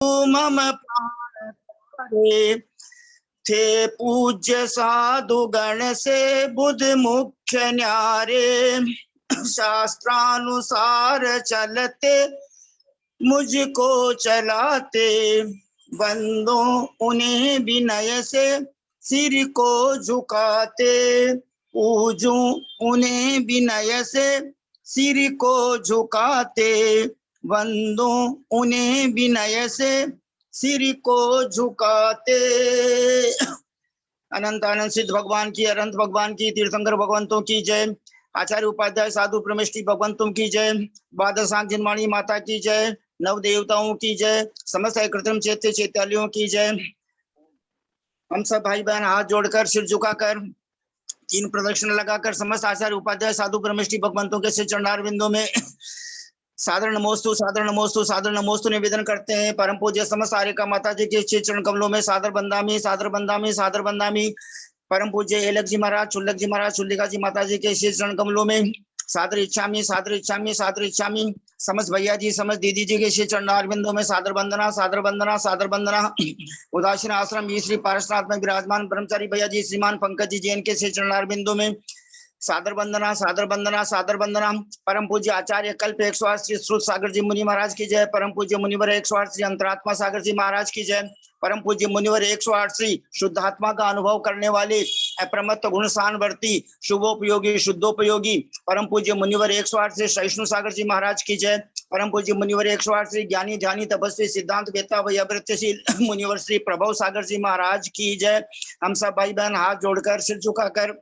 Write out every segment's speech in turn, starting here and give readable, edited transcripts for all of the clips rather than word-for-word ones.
मम प्राण तारे। थे पूज्य साधु गण से बुध मुख्य न्यारे। शास्त्रानुसार चलते मुझको चलाते। बंदो उन्हें विनय से सिर को झुकाते। पूजूं उन्हें विनय से सिर को झुकाते। बंदो उन्हें विनय से सिर को झुकाते। अनंत आनंद सिद्ध भगवान की, अनंत भगवान की, तीर्थंकर भगवंतों की जय। आचार्य उपाध्याय साधु प्रमेष्टि भगवंतों की जय। द्वादश जिनवाणी माता की जय। नव देवताओं की जय। समस्त कृत्रिम चैत्य चैत्यालयों की जय। हम सब भाई बहन हाथ जोड़कर सिर झुकाकर तीन प्रदक्षिण लगाकर समस्त आचार्य उपाध्याय साधु ब्रह्मष्टि भगवंतों के श्री चरणारविंदों में सादर नमोस्तु सादर नमोस्तु सादर नमोस्तु निवेदन करते हैं। परम पूज्य समस्त आर्यका माता जी के श्री चरण कमलों में सादर बंदामी सादर बंदामी सादर बंदामी। परम पूज्य एलक जी महाराज, चुल्लक जी महाराज, चुल्लिका जी माता जी के श्री चरण कमलों में सादर इच्छामी सादर इच्छामी सादर इच्छामी। समस्त भैया जी, समस्त दीदी जी के श्री चरणारविंदों में सादर वंदना सादर वंदना सादर वंदना। उदासीन आश्रम श्री पार्षनाथ में विराजमान ब्रह्मचारी भैया जी श्रीमान पंकज जी जैन के श्री चरणारविंदों में सादर वंदना सादर वंदना सादर वंदना। परम पूज्य आचार्य कल्प 108 श्री श्रुत सागर जी मुनि महाराज की जय। परम पूज्य मुनिवर 108 श्री अंतरात्मा सागर जी महाराज की जय। परम पूज्य मुनिवर 108 श्री शुद्धात्मा का अनुभव करने वाले अप्रमत्त गुणसानवर्ती शुभोपयोगी शुद्धोपयोगी परम पूज्य मुनिवर 108 श्री सहिष्णु सागर जी महाराज की जय। परम पूज्य मुनिवर 108 श्री ज्ञानी ध्यानी तपस्वी सिद्धांत वेता व अवृत्यशील मुनिवर श्री प्रभव सागर जी महाराज की जय। हम सब भाई बहन हाथ जोड़कर सिर झुकाकर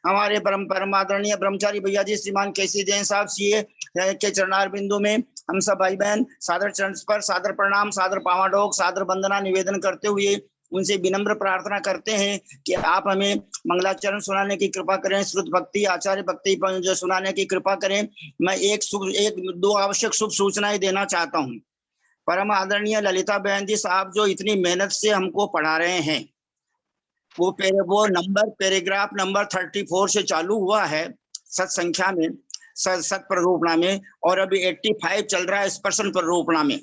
हमारे परमादरणीय ब्रह्मचारी भैया जी श्रीमान केसी जैन साहब सीए के चरणारविंदों में हम सब भाई बहन सादर चरण पर सादर प्रणाम सादर पावाडोक सादर वंदना निवेदन करते हुए उनसे विनम्र प्रार्थना करते हैं कि आप हमें मंगलाचरण सुनाने की कृपा करें, श्रुत भक्ति आचार्य भक्ति जो सुनाने की कृपा करें। मैं एक दो आवश्यक शुभ सूचनाएं देना चाहता हूं। परम आदरणीय ललिता बहन जी साहब जो इतनी मेहनत से हमको पढ़ा रहे हैं, वो नंबर पैराग्राफ नंबर 34 से चालू हुआ है सत संख्या में, सत प्ररूपणा में, और अभी 85 चल रहा है स्पर्शन प्ररूपणा में।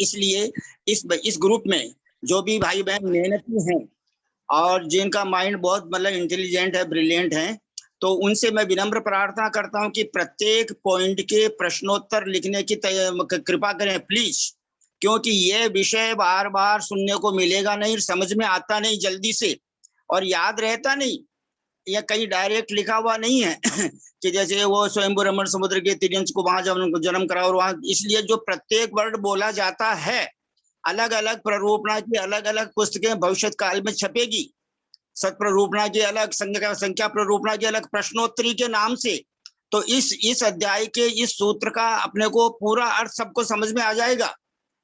इसलिए इस ग्रुप में जो भी भाई बहन मेहनती हैं और जिनका माइंड बहुत मतलब इंटेलिजेंट है, ब्रिलियंट है, तो उनसे मैं विनम्र प्रार्थना करता हूं कि प्रत्येक पॉइंट के प्रश्नोत्तर लिखने की कृपा करें प्लीज, क्योंकि ये विषय बार बार सुनने को मिलेगा नहीं, समझ में आता नहीं जल्दी से और याद रहता नहीं। या कहीं डायरेक्ट लिखा हुआ नहीं है कि जैसे वो स्वयंभू रमण समुद्र के तिर्यंश को वहां जन्म करा और वहां, इसलिए जो प्रत्येक वर्ड बोला जाता है अलग अलग प्ररूपणा की अलग अलग पुस्तकें भविष्य काल में छपेगी। सत प्ररूपणा की अलग, संख्या प्ररूपणा की अलग, प्रश्नोत्तरी के नाम से। तो इस अध्याय के इस सूत्र का अपने को पूरा अर्थ सबको समझ में आ जाएगा।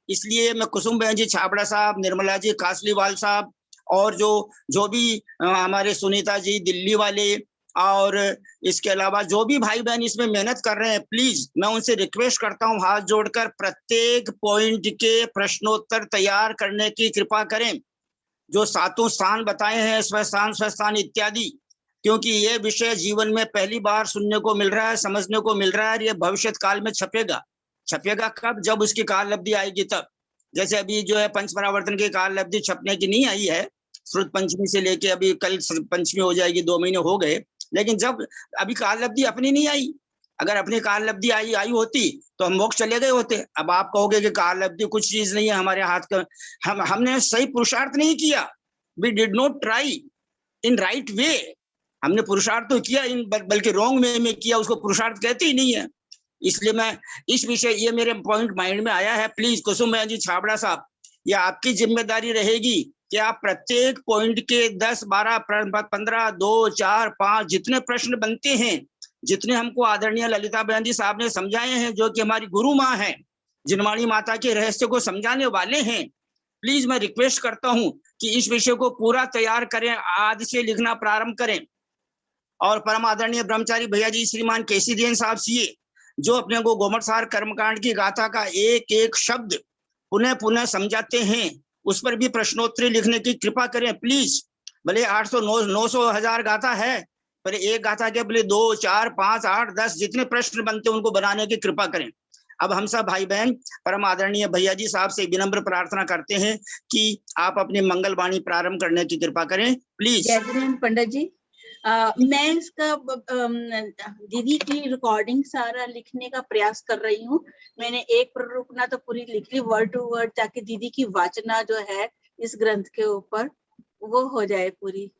इसलिए मैं कुसुम बहन जी छाबड़ा साहब, निर्मला जी कासलीवाल साहब और जो भी हमारे सुनीता जी दिल्ली वाले और इसके अलावा जो भी भाई बहन इसमें मेहनत कर रहे हैं, प्लीज मैं उनसे रिक्वेस्ट करता हूं हाथ जोड़कर प्रत्येक पॉइंट के प्रश्नोत्तर तैयार करने की कृपा करें। जो सातों स्थान बताए हैं, स्वस्थान इत्यादि, क्योंकि ये विषय जीवन में पहली बार सुनने को मिल रहा है, समझने को मिल रहा है। ये भविष्य काल में छपेगा। छपेगा कब? जब उसकी काल लब्धि आएगी तब। जैसे अभी जो है पंचपरावर्तन की काल लब्धि छपने की नहीं आई है, श्रुत पंचमी से लेके अभी कल पंचमी हो जाएगी, 2 महीने हो गए, लेकिन जब अभी काल लब्धि अपनी नहीं आई। अगर अपनी काल लब्धि आई होती तो हम मोक्ष चले गए होते। अब आप कहोगे कि काल लब्धि कुछ चीज नहीं है हमारे हाथ का, हमने सही पुरुषार्थ नहीं किया। We did not try in right way. हमने पुरुषार्थ तो किया बल्कि रॉन्ग वे में किया, उसको पुरुषार्थ कहते ही नहीं है। इसलिए मैं इस विषय, ये मेरे पॉइंट माइंड में आया है। प्लीज कुसुम बहन जी छाबड़ा साहब, ये आपकी जिम्मेदारी रहेगी कि आप प्रत्येक पॉइंट के 10, 12, 15, 2, 4, 5 जितने प्रश्न बनते हैं, जितने हमको आदरणीय ललिता बहन जी साहब ने समझाए हैं, जो कि हमारी गुरु माँ है, जिनवाणी माता के रहस्य को समझाने वाले हैं, प्लीज मैं रिक्वेस्ट करता हूं कि इस विषय को पूरा तैयार करें, आज से लिखना प्रारंभ करें। और परम आदरणीय ब्रह्मचारी भैया जी श्रीमान केसी जैन साहब सीए, जो अपने को गोमटसार कर्मकांड की गाथा का एक एक शब्द पुनः पुनः समझाते हैं, उस पर भी प्रश्नोत्तरी लिखने की कृपा करें प्लीज। भले 800, 900, 1000 गाथा है, पर एक गाथा के भले 2, 4, 5, 8, 10 जितने प्रश्न बनते हैं उनको बनाने की कृपा करें। अब हम सब भाई बहन परम आदरणीय भैया जी साहब से विनम्र प्रार्थना करते हैं कि आप अपनी मंगल वाणी प्रारंभ करने की कृपा करें, प्लीज। जय गुरु पंडित जी। मैं इसका दीदी की रिकॉर्डिंग सारा लिखने का प्रयास कर रही हूँ। मैंने एक प्ररूपना तो पूरी लिख ली वर्ड टू वर्ड, ताकि दीदी की वाचना जो है इस ग्रंथ के ऊपर वो हो जाए पूरी।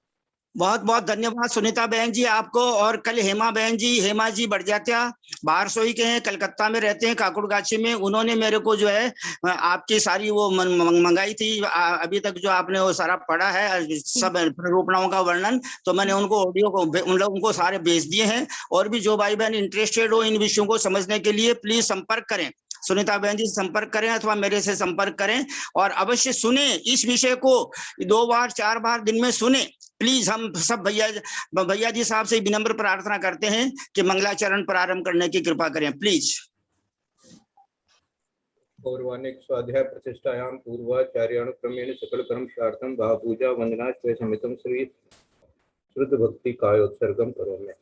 बहुत बहुत धन्यवाद सुनीता बहन जी आपको। और कल हेमा बहन जी, हेमा जी बढ़जात्या बाहर सोई के हैं, कलकत्ता में रहते हैं, काकुड़गाछी में, उन्होंने मेरे को जो है आपकी सारी वो मंगाई थी। अभी तक जो आपने वो सारा पढ़ा है सब प्ररूपणाओं का वर्णन, तो मैंने उनको ऑडियो को उन लोगों को सारे भेज दिए हैं। और भी जो भाई बहन इंटरेस्टेड हो इन विषयों को समझने के लिए प्लीज संपर्क करें, सुनीता बहन जी संपर्क करें अथवा मेरे से संपर्क करें और अवश्य सुने इस विषय को, 2 बार 4 बार दिन में सुने प्लीज। हम सब भैया जी साहब से विनम्र प्रार्थना करते हैं कि मंगलाचरण प्रारंभ करने की कृपा करें, प्लीज। पौर्वाणिक स्वाध्याय प्रतिष्ठायां पूर्वाचार्यानुक्रमेण सकल कर्म शार्थम भाव पूजा वंदना श्रेय समितम श्री शुद्ध भक्ति कायोत्सर्गम करोमि।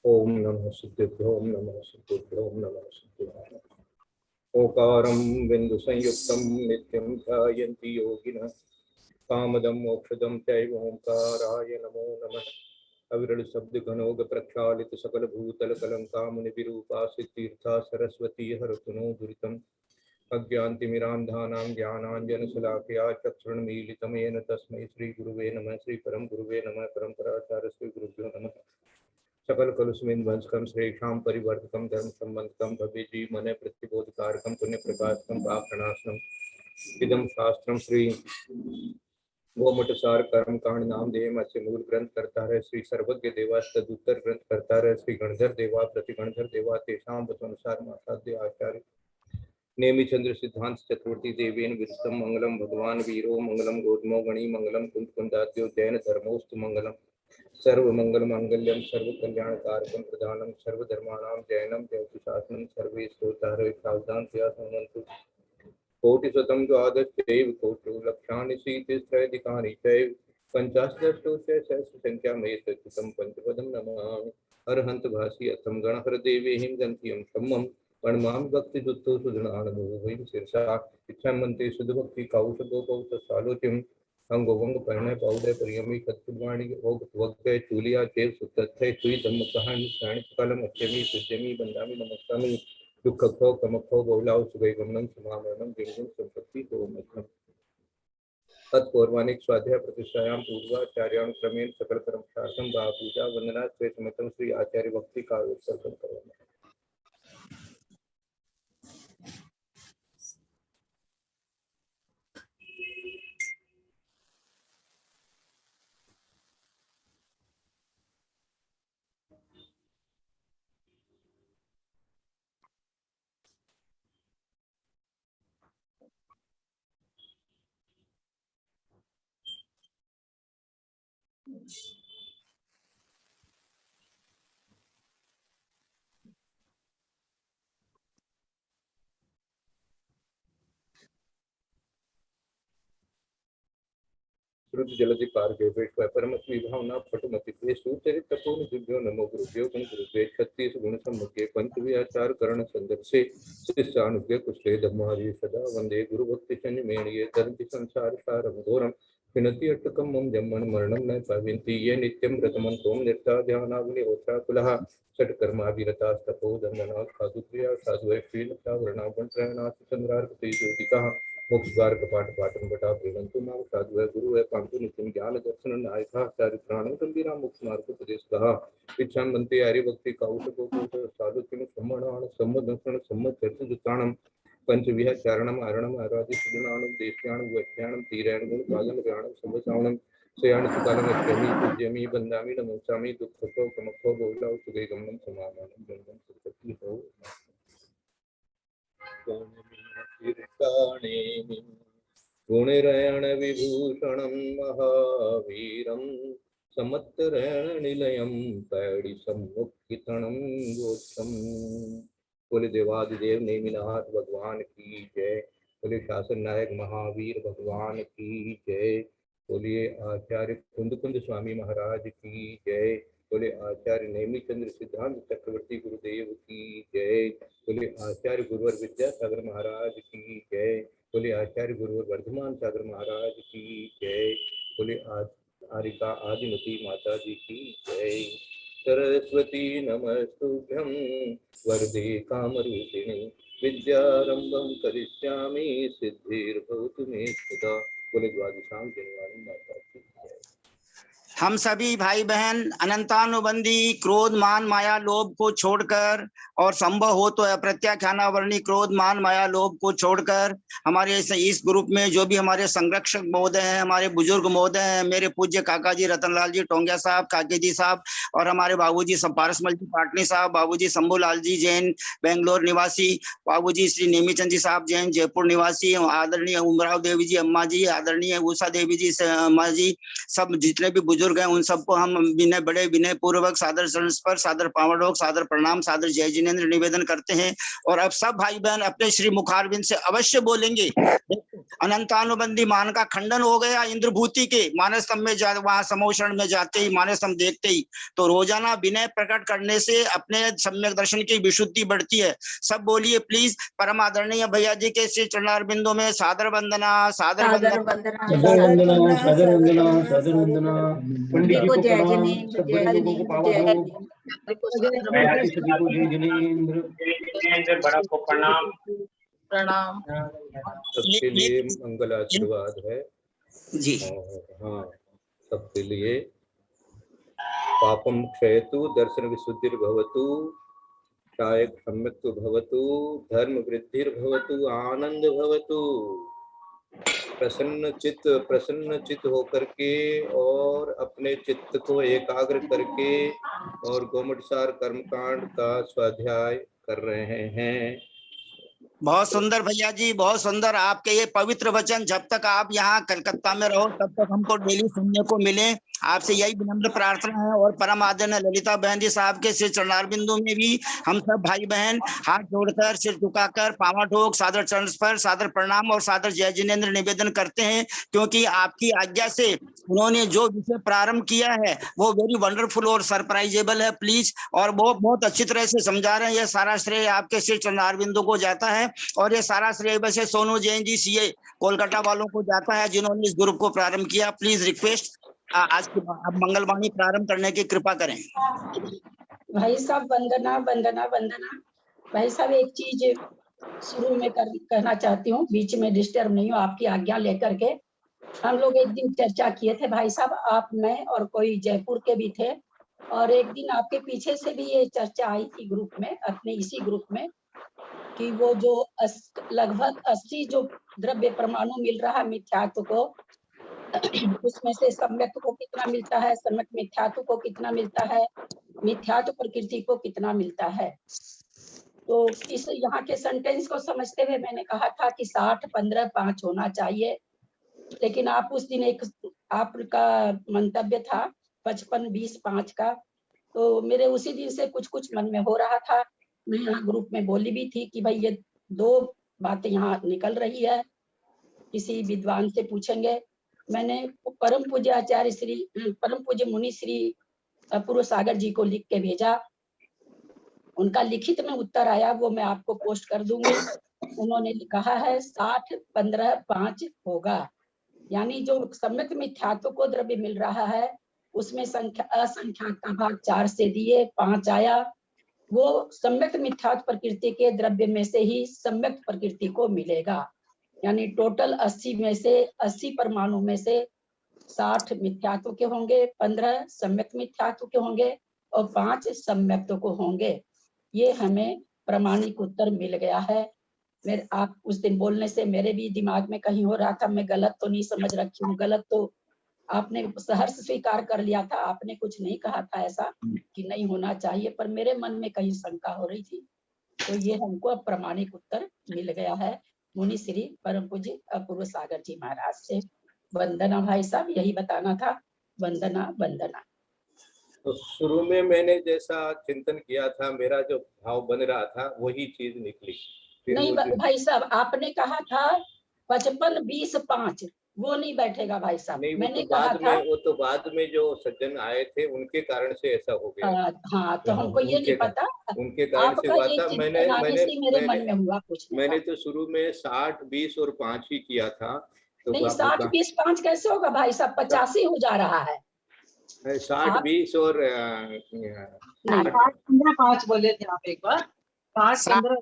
ओम नमः सिद्धेभ्यो, ओम नमः सिद्धेभ्यो, ओम नमः सिद्धेभ्यो। ओकारं बिंदु संयुक्तं नित्यं ध्यायन्ति योगिनः कामदं मोक्षदं चैव ओंकाराय नमो नमः। अविरल शब्द घनोग प्रक्षालित सकल भूतल कलंका मुनि विरूपा सिद्धीर्था सरस्वती हरतुनो दुरितम् अज्ञानतिमिरान्धानां ज्ञानाञ्जन शलाकया चक्षुरुन्मीलितं येन तस्मै श्री गुरुवे नमः। श्री परम गुरुवे नमः। परम्पराचार्य श्री गुरुभ्यो नमः। सकल कलुष्मिन् वंशकं श्रेषां परिवर्तकं धर्म संबंधकं भव्य जी मन प्रतिबोधकारकं पुण्य प्रकाशकं पापनाशनम् इदं शास्त्रम श्री गोमटसार कर्म कांड नाम देव अच्छे मूल ग्रंथ करता है श्री सर्वज्ञ देवा तदुत्तर ग्रंथ करता है श्री गणधर देवा प्रति गणधर देवा तेषां वचनुसार मासाद्य आचार्य नेमि चंद्र सिद्धांत चतुर्थी देवेन विदितम मंगलम भगवान वीरो मंगलम गोधमो गणी मंगलम कुंद कुंदाद्यो जैन धर्मोस्तु मंगलम सर्व मंगल मांगल्यम सर्व कल्याण कारकम प्रधानम सर्वधर्माणां जैनम देवति शासनम सर्वे श्रोतारः सावधान तया शृण्वन्तु कोटि शतम द्वादशैव कोटि लक्षाणि शीतिस्त्रैधिकानि चैव पंचाशदष्टोत्तर सहस्र संख्या में तत्तम पंचपदम नमामि। अरहंत भासी अथम गणहर देवेहिं गंतियं सम्मम गणमाम भक्ति दुत्तो सुधनानंदो वैम शीर्षा इच्छा मंते शुद्ध भक्ति कौशलो कौश सालोचिम अंगो वंग पहने पौधे परियमी सत्पुवाणी ओग वग्गय चूलिया चेव सुतथे सुई धम्म कहानी शाणी कलम अत्यमी सुजमी बंदामी नमस्कामी दुख खो कमखो बोलाओ सुगई गमनम समामरणम गिरगुण संपत्ति को मतलब तत्पौर्वाणिक स्वाध्याय प्रतिष्ठायां पूर्वाचार्यानुक्रमेण सकल कर्म शार्थम भाव पूजा वंदना श्रेय समितम श्री आचार्य भक्ति कायोत्सर्गम करोमि। श्रुत जलधि पार्गे वेश्व परमत्वी भावना पटुमति ते सुचरित तपोन दिव्यो नमो गुरुभ्यो गुण गुरुभ्यो 36 गुण सम्मुखे पंचवी आचार करण संदर्शे शिष्यानुज्ञ कुशले धम्मारि सदा वंदे गुरु भक्ति संयमेणिये तरति संसार सारं घोरं विनति अट्टकं मम जन्मन मरणं न पाविन्ति ये नित्यं व्रतमं त्वं निर्ता ध्यानाग्नि होता कुलः षट्कर्माभिरतास्तपो दन्दना साधुप्रिया साधुवैः श्रीलता वर्णापण त्रयनाथ चन्द्रार्कते ज्योतिकः मोक्ष द्वार कपाट पाटन बटा भेगंतु नाम साधु है गुरु है पांतु नित्यम ज्ञान दर्शन नायका चारित्राणम गंभीरा मोक्ष मार्ग उपदेश कहा इच्छा बनते हरि भक्ति कौशको साधु किम सम्मणान सम्मदर्शन सम्मत चर्च दुताणम पंचविह चारणम आरणम आराधि सुगुणाणम देश्याणम व्याख्याणम तीरायण गुण पालन ज्ञानम समसावणम शयान सुकालम अत्यमि पूज्यमि बंदामि नमोचामि दुःखो कमखो बहुलाव सुगे गमनम समानम गंगम सुखति हो गुणिरयण विभूषणं महावीरं समत्तरण निलयं पैड़ी सम्मुखितणं गोत्रम। बोले देवादिदेव नेमिनाथ भगवान की जय। बोले शासन नायक महावीर भगवान की जय। बोलिए आचार्य कुंद कुंद स्वामी महाराज की जय। बोले आचार्य नेमिचंद्र सिद्धांत चक्रवर्ती गुरुदेव की जय। बोले आचार्य गुरुवर विद्यासागर महाराज की जय। बोले आचार्य गुरुवर वर्धमान सागर महाराज की जय। बोले आरिका आदिमती माता जी की जय। सरस्वती नमस्तुभ्यं वरदे कामरूपिणी विद्यारंभं करिष्यामि सिद्धिर्भवतु मे सदा। बोले द्वादशां जनवाणी माता की जय। हम सभी भाई बहन अनंतानुबंधी क्रोध मान माया लोभ को छोड़कर और संभव हो तो अप्रत्याख्यानावर्णी क्रोध मान माया लोभ को छोड़कर हमारे इस ग्रुप में जो भी हमारे संरक्षक महोदय हैं, हमारे बुजुर्ग महोदय हैं, मेरे पूज्य काका जी रतनलाल जी टोंगिया साहब, काके जी साहब और हमारे बाबूजी पारसमल जी पाटनी साहब, बाबूजी शंभूलाल जी जैन बेंगलोर निवासी, बाबूजी श्री नेमीचंद जी साहब जैन जयपुर निवासी, आदरणीय उमराव देवी जी अम्मा जी, आदरणीय उषा देवी जी अम्मा जी, सब जितने भी बुजुर्ग हैं उन सबको हम बड़े विनय पूर्वक सादर पर सादर पावड़ों सादर प्रणाम सादर जय जिनेन्द्र निवेदन करते हैं। और अब सब भाई बहन अपने श्री मुखारविंद से अवश्य बोलेंगे। अनंतानुबंधी मान का खंडन हो गया इंद्रभूति के मानस स्तंभ में वहां समोषण में जाते ही मानस स्तंभ देखते ही, तो रोजाना विनय प्रकट करने से अपने सम्यक दर्शन की विशुद्धि बढ़ती है। सब बोलिए प्लीज। परम आदरणीय भैया जी के श्री चरणारविंदों में सादर वंदना सादर वंदना सादर वंदना पंडित जी को जय प्रणाम, जिनेन्द्र, सब जय लोगों को पावा भोग, सभी को जय जिनेन्द्र, बड़ा को प्रणाम। सबके लिए मंगल आशीर्वाद है जी। हाँ, सबके लिए पापम क्षयतु दर्शन विशुद्धिर्भवतु कायक सम्यक्तु भवतु धर्म वृद्धिर्भवतु आनंद भवतु। प्रसन्न चित्त होकर के और अपने चित्त को एकाग्र करके और गोमटसार कर्मकांड का स्वाध्याय कर रहे हैं। बहुत सुंदर भैया जी, बहुत सुंदर। आपके ये पवित्र वचन जब तक आप यहाँ कलकत्ता में रहो तब तक हमको डेली सुनने को मिले, आपसे यही विनम्र प्रार्थना है। और परम आदरणीय ललिता बहन जी साहब के श्री चरणारविंदों में भी हम सब भाई बहन हाथ जोड़कर सिर झुकाकर पांव ठोक सादर चरण पर सादर प्रणाम और सादर जय जिनेन्द्र निवेदन करते हैं, क्योंकि आपकी आज्ञा से उन्होंने जो विषय प्रारंभ किया है वो वेरी वंडरफुल और सरप्राइजेबल है प्लीज, और वो बहुत अच्छी तरह से समझा रहे हैं। यह सारा श्रेय आपके श्री चरणारविंदों को जाता है और ये सारा श्रेय वैसे सोनू जैन जी सीए कोलकाता वालों को जाता है जिन्होंने इस ग्रुप को प्रारंभ किया। प्लीज रिक्वेस्ट आज की आप मंगलवाणी प्रारंभ करने की कृपा करें। भाई साहब वंदना वंदना वंदना। भाई साहब एक चीज शुरू में कहना चाहती हूँ, बीच में डिस्टर्ब नहीं हो, आपकी आज्ञा लेकर के। हम लोग एक दिन चर्चा किए थे भाई साहब, आप मैं और कोई जयपुर के भी थे, और एक दिन आपके पीछे से भी ये चर्चा आई थी ग्रुप में, अपने इसी ग्रुप में, कि वो जो लगभग 80 जो द्रव्य परमाणु मिल रहा है मिथ्यात्व को, उसमें से सम्यक को कितना मिलता है, सम्यक मिथ्यात्व को कितना मिलता है, मिथ्यात्व प्रकृति को कितना मिलता है। तो इस यहाँ के सेंटेंस को समझते हुए मैंने कहा था कि 60 15 5 होना चाहिए, लेकिन आप उस दिन एक आपका मंतव्य था 55 20 5 का, तो मेरे उसी दिन से कुछ कुछ मन में हो रहा था। मैं यहाँ ग्रुप में बोली भी थी कि भाई ये दो बातें यहाँ निकल रही है, किसी विद्वान से पूछेंगे। मैंने परम पूज्य आचार्य श्री परम पूज्य मुनि श्री अपूर्व सागर जी को लिख के भेजा, उनका लिखित में उत्तर आया, वो मैं आपको पोस्ट कर दूंगी। उन्होंने कहा है 60 15 5 होगा, यानी जो सम्यक मिथ्यात्व को द्रव्य मिल रहा है उसमें असंख्याक का भाग 4 से दिए 5 आया, वो सम्यक मिथ्यात्व प्रकृति के द्रव्य में से ही सम्यक प्रकृति को मिलेगा। यानी टोटल 80 में से 80 परमाणु में से 60 मिथ्यात्व के होंगे, 15 सम्यक मिथ्यात्व के होंगे और 5 सम्यक्त्व को होंगे। ये हमें प्रमाणिक उत्तर मिल गया है। मेरे आप उस दिन बोलने से मेरे भी दिमाग में कहीं हो रहा था, मैं गलत तो नहीं समझ रखी हूँ। गलत तो आपने सहर्ष स्वीकार कर लिया था, आपने कुछ नहीं कहा था ऐसा कि नहीं होना चाहिए, पर मेरे मन में कहीं शंका हो रही थी। तो ये हमको अब प्रमाणिक उत्तर मिल गया है मुनि श्री परम पूज्य अपूर्व सागर जी महाराज से। वंदना भाई साहब, यही बताना था। वंदना वंदना। तो शुरू में मैंने जैसा चिंतन किया था, मेरा जो भाव बन रहा था वही चीज निकली। फिर नहीं वो भाई साहब, आपने कहा था 55 20 5, वो नहीं बैठेगा भाई साहब। नहीं, वो मैंने तो कहा बाद था में, वो तो बाद में जो सज्जन आए थे उनके कारण से ऐसा हो गया। हाँ, तो हमको ये नहीं पता, उनके कारण से आपका हुआ ये था। मैंने चिंतन आने मैंने से मेरे मन मैंने में हुआ पूछने मैंने का। तो शुरू में 60 20 और 5 ही किया था। तो नहीं, आपको 60 20 5 कैसे होगा भाई साहब? 85 हो जा रहा है। 60 20 और नहीं, 5 बोले थे आप एक बार। 60 15,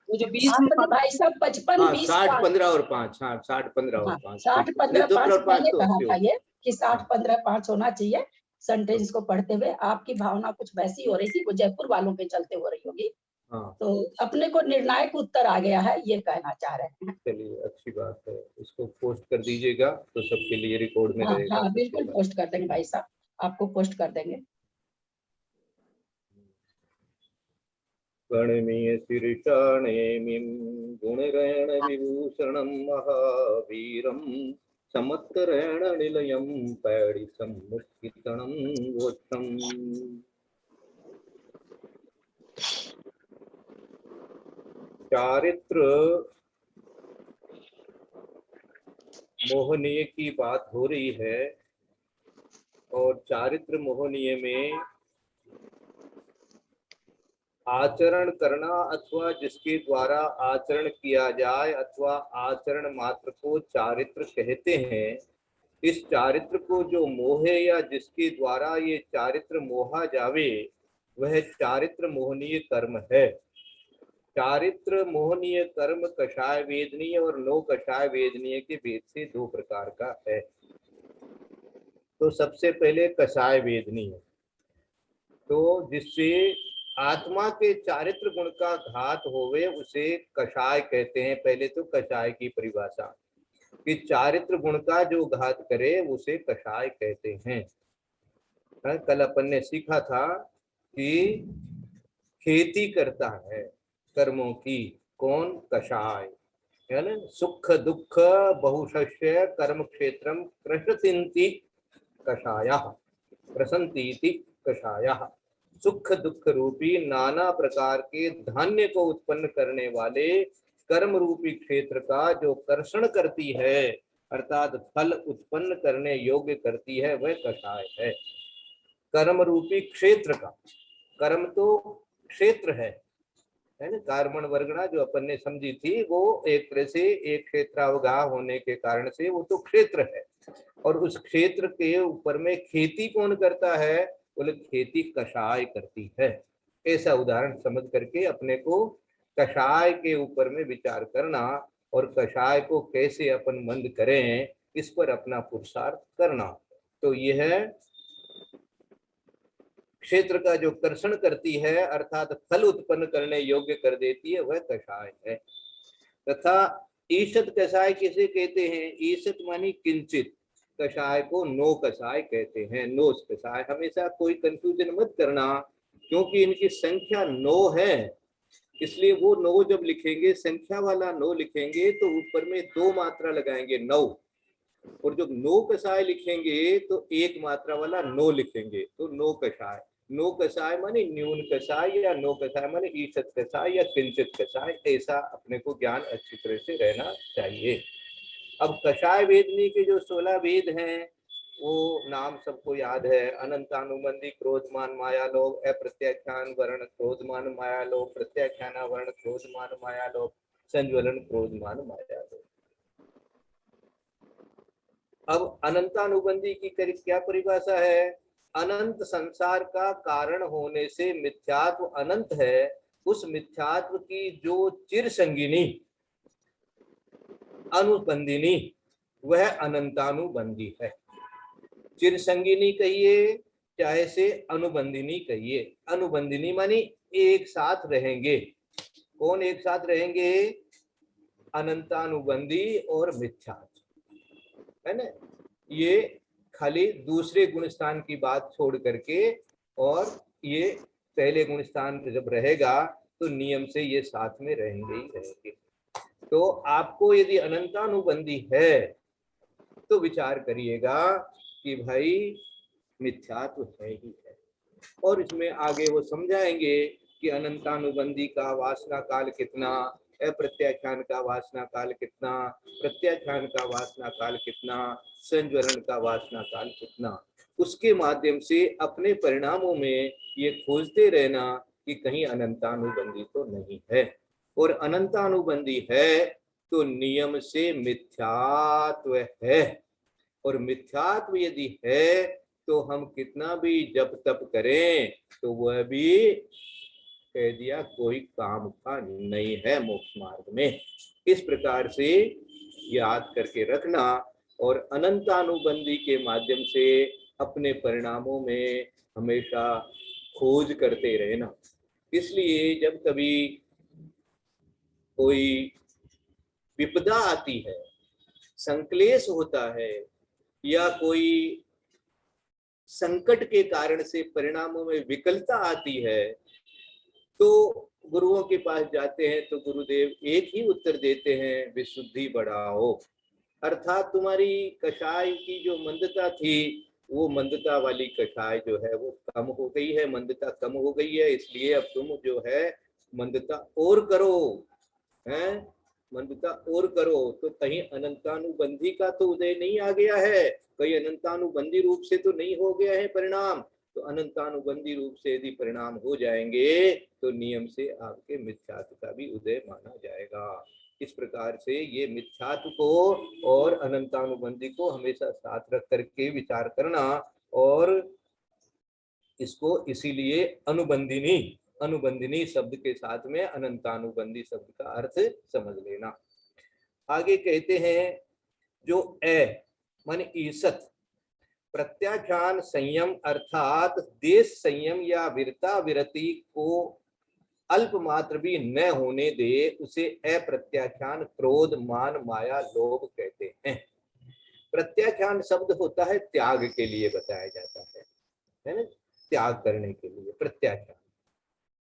वो जो 20 में आपने भाई साहब 55 हाँ 20 60 5, 15 और 5, हाँ 60 15 और हाँ 5, 60 15 2 5 और 5 मैंने तो कहा 80 था हो। ये कि 60 15 5 होना चाहिए। सेंटेंस को पढ़ते हुए आपकी भावना कुछ वैसी हो रही थी, वो जयपुर वालों के चलते हो रही होगी। हाँ, तो अपने को निर्णायक उत्तर आ गया है, ये कहना चाह रहे हैं। चलिए अच्छी बात है। इसको पोस्ट कर दीजिएगा तो सबके लिए रिकॉर्ड में हाँ रहेगा। हाँ, बिल्कुल पोस्ट कर देंगे भाई साहब, आपको पोस्ट कर देंगे। गणमीय शीर्षाणेमिं गुणगण विभूषणं महावीरं समत्तरेण निलयं पैडिसमुत्थितनं वोक्षम्। चारित्र मोहनीय की बात हो रही है, और चारित्र मोहनीय में आचरण करना अथवा जिसके द्वारा आचरण किया जाए अथवा आचरण मात्र को चारित्र कहते हैं। इस चारित्र को जो मोहे या जिसके द्वारा ये चारित्र मोहा जावे, वह चारित्र मोहनीय कर्म है। चारित्र मोहनीय कर्म कषाय वेदनीय और नो कषाय वेदनीय के भेद से 2 प्रकार का है। तो सबसे पहले कषाय वेदनीय, तो जिससे आत्मा के चारित्र गुण का घात होवे उसे कषाय कहते हैं। पहले तो कषाय की परिभाषा कि चारित्र गुण का जो घात करे उसे कषाय कहते हैं। कल अपन ने सीखा था कि खेती करता है कर्मों की कौन? कषाय, है ना। सुख दुख बहुशस्य कर्म क्षेत्रम कृषन्ति कषायः, कृषन्ति कषायः। सुख दुख रूपी नाना प्रकार के धान्य को उत्पन्न करने वाले कर्म रूपी क्षेत्र का जो कर्षण करती है, अर्थात फल उत्पन्न करने योग्य करती है, वह कषाय है। कर्म रूपी क्षेत्र का, कर्म तो क्षेत्र है ना। कार्बन वर्गणा जो अपन ने समझी थी वो एक तरह से एक क्षेत्रावगाह होने के कारण से वो तो क्षेत्र है। और उस क्षेत्र के ऊपर में खेती कौन करता है? बोले खेती कषाय करती है। ऐसा उदाहरण समझ करके अपने को कषाय के ऊपर में विचार करना और कषाय को कैसे अपन मंद करें, इस पर अपना पुरुषार्थ करना। तो यह क्षेत्र का जो कर्षण करती है अर्थात फल उत्पन्न करने योग्य कर देती है, वह कषाय है। तथा ईशत कषाय किसे कहते हैं? ईशत मानी किंचित, कषाय को नो कषाय कहते हैं। नोस कषाय, हमेशा कोई कंफ्यूजन मत करना, क्योंकि इनकी संख्या 9 है, इसलिए वो 9 जब लिखेंगे, संख्या वाला 9 लिखेंगे तो ऊपर में 2 मात्रा लगाएंगे 9, और जब नो कषाय लिखेंगे तो 1 मात्रा वाला 9 लिखेंगे, तो नो कषाय। नो कषाय माने न्यून कषाय, या नो कषाय माने ईशत कषाय या किंचित कषाय। ऐसा अपने को ज्ञान अच्छी तरह से रहना चाहिए। अब कषाय वेदनी के जो 16 वेद हैं वो नाम सबको याद है। अनंतानुबंधी, क्रोधमान, मायालोभ, अप्रत्याख्यान, वर्ण, क्रोधमान, मायालोभ, प्रत्याख्यान, वर्ण, क्रोधमान, मायालोभ, संज्वलन, क्रोधमान, मायालोभ। अब अनंतानुबंधी की क्या परिभाषा है? अनंत संसार का कारण होने से मिथ्यात्व अनंत है, उस मिथ्यात्व की जो चिर संगिनी अनुबंधिनी वह अनंतानुबंधी है। चिरसंगिनी कहिए चाहे से अनुबंधिनी कहिए। अनुबंधिनी मानी एक साथ रहेंगे। कौन एक साथ रहेंगे? अनंतानुबंधी और मिथ्या, है ना। ये खाली दूसरे गुण स्थान की बात छोड़ करके, और ये पहले गुण स्थान जब रहेगा तो नियम से ये साथ में रहेंगे ही रहेंगे। तो आपको यदि अनंतानुबंधी है तो विचार करिएगा कि भाई मिथ्यात्व है ही है। और इसमें आगे वो समझाएंगे कि अनंतानुबंधी का वासना काल कितना, अप्रत्याख्यान का वासना काल कितना, प्रत्याख्यान का वासना काल कितना, संज्वरण का वासना काल कितना। उसके माध्यम से अपने परिणामों में ये खोजते रहना कि कहीं अनंतानुबंधी तो नहीं है। और अनंतानुबंधी है तो नियम से मिथ्यात्व है। और मिथ्यात्व यदि है तो हम कितना भी जप तप करें तो वह भी कह दिया कोई काम का नहीं है मोक्ष मार्ग में। इस प्रकार से याद करके रखना और अनंतानुबंधी के माध्यम से अपने परिणामों में हमेशा खोज करते रहना। इसलिए जब कभी कोई विपदा आती है, संक्लेश होता है, या कोई संकट के कारण से परिणामों में विकलता आती है, तो गुरुओं के पास जाते हैं तो गुरुदेव एक ही उत्तर देते हैं, विशुद्धि बढ़ाओ। अर्थात तुम्हारी कषाय की जो मंदता थी वो मंदता वाली कषाय जो है वो कम हो गई है, मंदता कम हो गई है, इसलिए अब तुम जो है मंदता और करो, हैं, मंदता और करो। तो कहीं अनंतानुबंधी का तो उदय नहीं आ गया है, कहीं अनंतानुबंधी रूप से तो नहीं हो गया है परिणाम। तो अनंतानुबंधी रूप से यदि परिणाम हो जाएंगे तो नियम से आपके मिथ्यात्व का भी उदय माना जाएगा। इस प्रकार से ये मिथ्यात्व को और अनंतानुबंधी को हमेशा साथ रख करके विचार करना, और इसको इसीलिए अनुबंधिनी शब्द के साथ में अनंतानुबंधी शब्द का अर्थ समझ लेना। आगे कहते हैं जो माने ईसत प्रत्याख्यान संयम अर्थात देश संयम या वीरता विरति को अल्प मात्र भी न होने दे, उसे अप्रत्याख्यान क्रोध मान माया लोभ कहते हैं। प्रत्याख्यान शब्द होता है त्याग के लिए बताया जाता है ना, त्याग करने के लिए प्रत्याख्यान।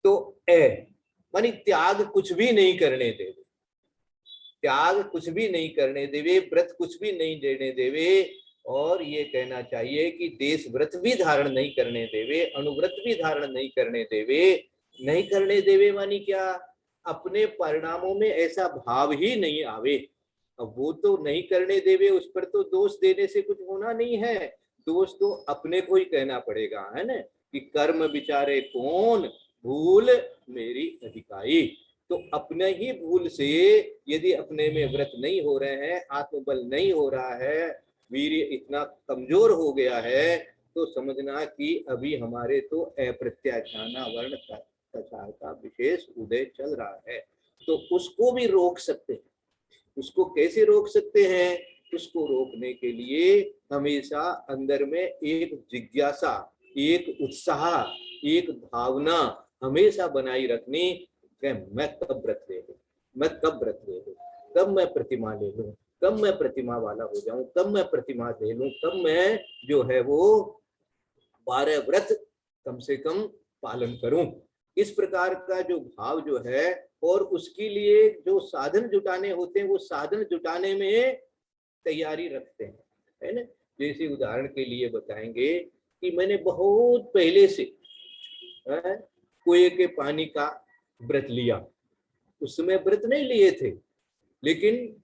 तो मानी त्याग कुछ भी नहीं करने देवे, त्याग कुछ भी नहीं करने देवे, व्रत कुछ भी नहीं देने देवे, और ये कहना चाहिए कि देश व्रत भी धारण नहीं करने देवे, अनुव्रत भी धारण नहीं करने देवे। नहीं करने देवे मानी क्या? अपने परिणामों में ऐसा भाव ही नहीं आवे। अब वो तो नहीं करने देवे, उस पर तो दोष देने से कुछ होना नहीं है, दोष तो अपने को ही कहना पड़ेगा, है ना, कि कर्म विचारे कौन भूल मेरी अधिकाई। तो अपने ही भूल से यदि अपने में व्रत नहीं हो रहे हैं, आत्मबल नहीं हो रहा है, वीर्य इतना कमजोर हो गया है, तो समझना कि अभी हमारे तो अप्रत्याख्याना वर्ण कषाय का विशेष उदय चल रहा है। तो उसको भी रोक सकते हैं। उसको कैसे रोक सकते हैं? उसको रोकने के लिए हमेशा अंदर में एक जिज्ञासा, एक उत्साह, एक भावना हमेशा बनाई रखनी कि मैं कब व्रत ले लूं, मैं कब व्रत ले लूं, कब मैं प्रतिमा ले लूं, कब मैं प्रतिमा वाला हो जाऊं, कब मैं प्रतिमा ले लूं, कब मैं जो है वो 12 व्रत कम से कम पालन करूं। इस प्रकार का जो भाव जो है, और उसके लिए जो साधन जुटाने होते हैं वो साधन जुटाने में तैयारी रखते हैं, है ना। जैसे उदाहरण के लिए बताएंगे कि मैंने बहुत पहले से कुएं के पानी का व्रत लिया। उस समय व्रत नहीं लिए थे, लेकिन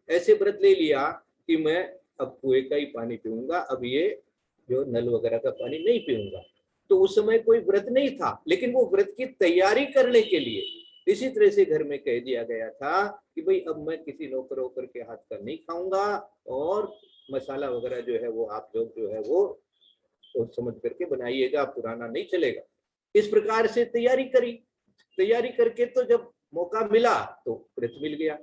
ऐसे व्रत ले लिया कि मैं अब कुएं का ही पानी पीऊंगा, अब ये जो नल वगैरह का पानी नहीं पीऊंगा। तो उस समय कोई व्रत नहीं था, लेकिन वो व्रत की तैयारी करने के लिए इसी तरह से घर में कह दिया गया था कि भाई अब मैं किसी नौकर वोकर के हाथ का नहीं खाऊंगा, और मसाला वगैरह जो है वो आप लोग जो है वो सोच समझ करके बनाइएगा, पुराना नहीं चलेगा। इस प्रकार से तैयारी करी, तैयारी करके तो जब मौका मिला तो व्रत मिल गया।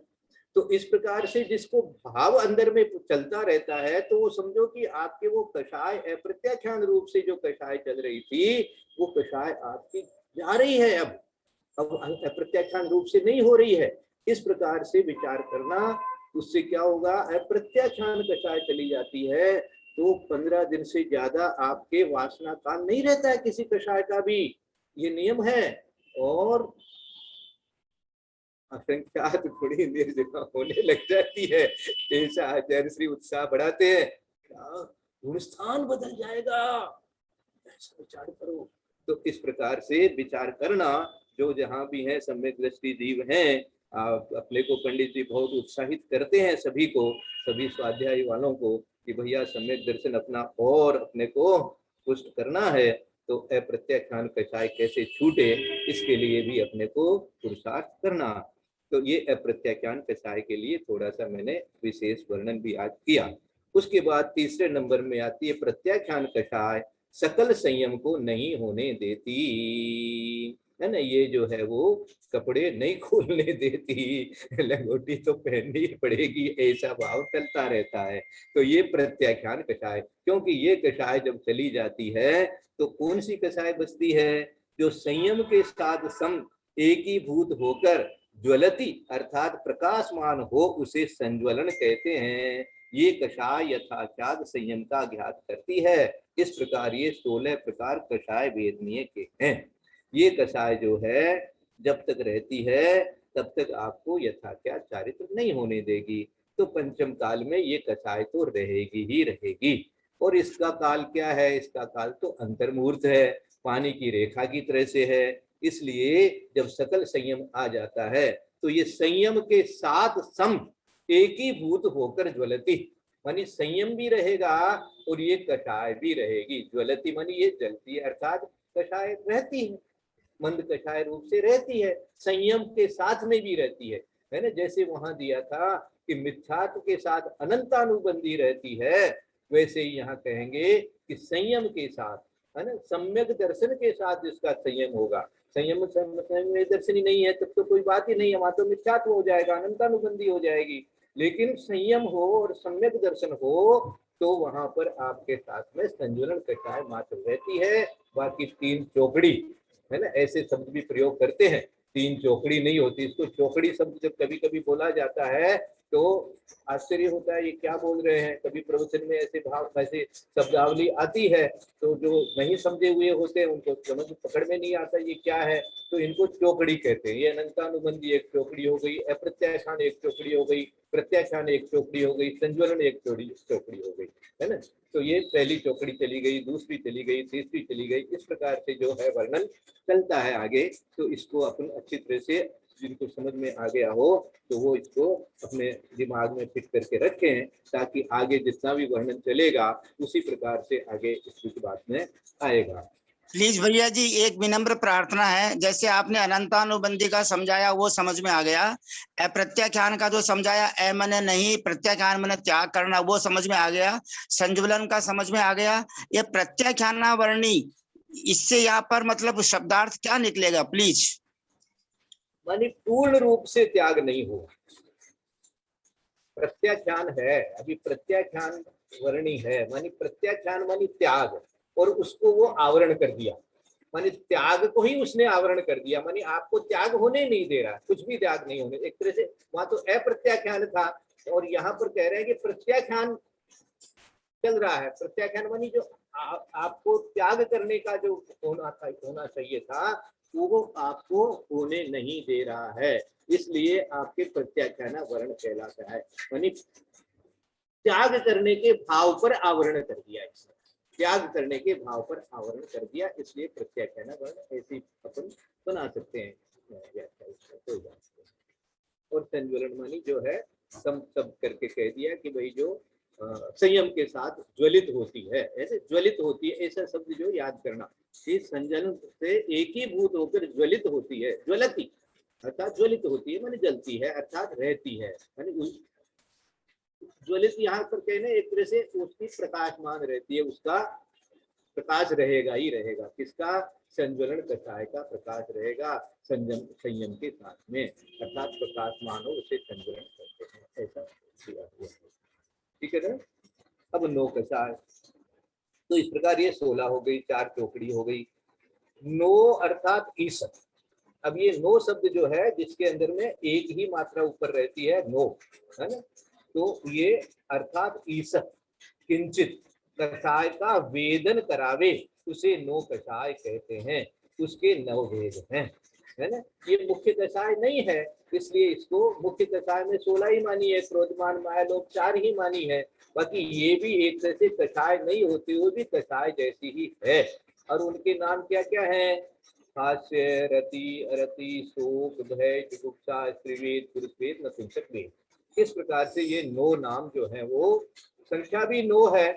तो इस प्रकार से जिसको भाव अंदर में चलता रहता है, तो वो समझो कि आपके वो कषाय अप्रत्याख्यान रूप से जो कषाय चल रही थी, वो कषाय आपकी जा रही है, अब अप्रत्याख्यान रूप से नहीं हो रही है। इस प्रकार से विचार करना, उससे क्या होगा, अप्रत्याख्यान कषाय चली जाती है तो 15 दिन से ज्यादा आपके वासना काल नहीं रहता है किसी कषाय का भी, ये नियम है। और आशंका तो थोड़ी देर जगह होने लग जाती है, ऐसा आचार्य श्री उत्साह बढ़ाते हैं, गुण स्थान बदल जाएगा, ऐसा विचार करो। तो इस प्रकार से विचार करना, जो जहां भी है सम्यक दृष्टि जीव हैं, आप अपने को पंडित जी बहुत उत्साहित करते हैं सभी को, सभी स्वाध्याय वालों को, कि भैया सम्यक दर्शन अपना और अपने को पुष्ट करना है, तो अप्रत्याख्यान कषाय कैसे छूटे, इसके लिए भी अपने को पुरुषार्थ करना। तो ये अप्रत्याख्यान कषाय के लिए थोड़ा सा मैंने विशेष वर्णन भी आज किया। उसके बाद तीसरे नंबर में आती है प्रत्याख्यान कषाय सकल संयम को नहीं होने देती, है ना। ये जो है वो कपड़े नहीं खोलने देती, लंगोटी तो पहननी ही पड़ेगी, ऐसा भाव चलता रहता है। तो ये प्रत्याख्यान कषाय, क्योंकि ये कषाय जब चली जाती है तो कौन सी कषाय बचती है, जो संयम के साथ सम एकीभूत होकर ज्वलती अर्थात प्रकाशमान हो, उसे संज्वलन कहते हैं। ये कषाय यथाचाद संयम का ज्ञात करती है। इस प्रकार ये 16 प्रकार कषाय वेदनीय के हैं। ये कषाय जो है जब तक रहती है तब तक आपको यथाचार चारित्र नहीं होने देगी। तो पंचम काल में ये कषाय तो रहेगी ही रहेगी। और इसका काल क्या है, इसका काल तो अंतर्मुहूर्त है, पानी की रेखा की तरह से है। इसलिए जब सकल संयम आ जाता है तो ये संयम के साथ सम एकीभूत होकर ज्वलती, मानी संयम भी रहेगा और ये कषाय भी रहेगी। ज्वलती मानी ये जलती है, अर्थात कषाय रहती है, मंद कषाय रूप से रहती है, संयम के साथ में भी रहती है ना। जैसे वहां दिया था कि मिथ्यात्व के साथ अनंतानुबंधी रहती है, वैसे ही यहाँ कहेंगे कि संयम के साथ, है ना, सम्यक दर्शन के साथ जिसका संयम होगा। संयम दर्शन ही नहीं है तब तो कोई बात ही नहीं है, वहां तो मिथ्यात्व हो जाएगा, अनंतानुबंधी हो जाएगी। लेकिन संयम हो और सम्यक दर्शन हो तो वहां पर आपके साथ में संज्वलन कषाय मात्र रहती है। बाकी 3 चौकड़ी, है ना, ऐसे शब्द भी प्रयोग करते हैं, 3 चौकड़ी नहीं होती। इसको चौकड़ी शब्द जब कभी कभी बोला जाता है तो आश्चर्य होता है, ये क्या बोल रहे हैं। कभी प्रवचन में ऐसे भाव, ऐसे शब्दावली आती है तो जो नहीं समझे हुए होते हैं उनको समझ पकड़ में नहीं आता ये क्या है, तो इनको चौकड़ी कहते हैं। ये अनंतानुबंधी एक चौकड़ी हो गई, अप्रत्याख्यान एक चौकड़ी हो गई, प्रत्याख्यान एक चौकड़ी हो गई, संज्वलन एक चौकड़ी हो गई, है ना। तो ये पहली चौकड़ी चली गई, दूसरी चली गई, तीसरी चली गई, इस प्रकार से जो है वर्णन चलता है आगे। तो इसको अपन अच्छी तरह से, जिनको समझ में आ गया हो तो वो इसको अपने दिमाग में फिट करके रखें, ताकि आगे जितना भी वर्णन चलेगा उसी प्रकार से आगे इसकी बात में आएगा। प्लीज भैया जी एक विनम्र प्रार्थना है, जैसे आपने अनंतानुबंधी का समझाया वो समझ में आ गया, अप्रत्याख्यान का जो समझाया ए मने नहीं, प्रत्याख्यान मने त्याग करना, वो समझ में आ गया, संज्वलन का समझ में आ गया। ये प्रत्याख्याना वर्णी, इससे यहाँ पर मतलब शब्दार्थ क्या निकलेगा प्लीज। मानी पूर्ण रूप से त्याग नहीं हुआ, प्रत्याख्यान है, अभी प्रत्याख्यान वर्णी है, मानी प्रत्याख्यान मानी त्याग, और उसको वो आवरण कर दिया, मानी त्याग को ही उसने आवरण कर दिया, मानी आपको त्याग होने नहीं दे रहा, कुछ भी त्याग नहीं होने। एक तरह से वहां तो अप्रत्याख्यान था और यहाँ पर कह रहे हैं कि प्रत्याख्यान चल रहा है। प्रत्याख्यान मानी जो आपको त्याग करने का जो होना चाहिए था वो आपको होने नहीं दे रहा है, इसलिए आपके प्रत्याख्यान वर्ण कहलाता है। मानी त्याग करने के भाव पर आवरण कर दिया, इसने त्याग करने के भाव पर आवरण कर दिया, इसलिए प्रत्याख्यान वर्ण ऐसे अपन बना सकते हैं। और संज्वलन मानी जो है सम सब करके कह दिया कि भाई जो संयम के साथ ज्वलित होती है, ऐसे ज्वलित होती है, ऐसा शब्द जो याद करना, इस संजलन से एकीभूत होकर ज्वलित होती है, ज्वलती अर्थात ज्वलित होती है माने जलती है, अर्थात रहती है, माने ज्वलित यहाँ पर कहने एक तरह से उसकी प्रकाशमान रहती है, उसका प्रकाश रहेगा ही रहेगा। किसका? संज्वलन कषाय का प्रकाश रहेगा संयम के साथ में, अर्थात प्रकाशमान हो उसे संज्वलन कहते हैं। ऐसा किया हुआ है। ठीक है ना। अब 9 कषाय, तो इस प्रकार ये 16 हो गई, 4 चौकड़ी हो गई। 9 अर्थात ईसत। अब ये 9 शब्द जो है जिसके अंदर में एक ही मात्रा ऊपर रहती है 9, है ना, तो ये अर्थात ईसत किंचित कषाय का वेदन करावे उसे 9 कषाय कहते हैं। उसके 9 वेद हैं, है ना। ये मुख्य कषाय नहीं है, इसलिए इसको मुख्य कषाय में 16 ही मानी है, क्रोधमान माया लोभ 4 ही मानी है। बाकी ये भी एक तरह से कषाय नहीं होते हुए भी कषाय जैसी ही है। और उनके नाम क्या क्या है? हास्य, रति, अरति, शोक, भय, जुगुप्सा, स्त्रीवेद, पुरुषवेद, नपुंसक वेद। इस प्रकार से ये 9 नाम जो है वो संख्या भी 9 है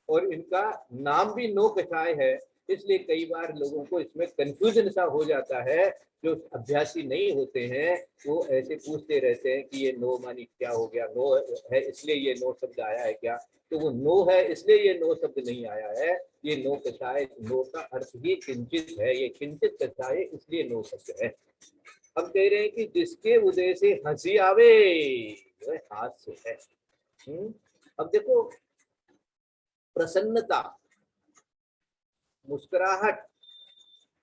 और इनका नाम भी 9 कषाय है। इसलिए कई बार लोगों को इसमें कंफ्यूजन सा हो जाता है। जो अभ्यासी नहीं होते हैं वो ऐसे पूछते रहते हैं कि ये 9 मानी क्या हो गया, 9 है इसलिए ये 9 शब्द आया है क्या? तो वो 9 है इसलिए ये 9 शब्द नहीं आया है। ये 9 कषाय, 9 का अर्थ ही किंचित है, ये किंचित कषाय इसलिए 9 शब्द है। हम कह रहे हैं कि जिसके उदय से हंसी आवे वह हास्य है। अब देखो, प्रसन्नता, मुस्कुराहट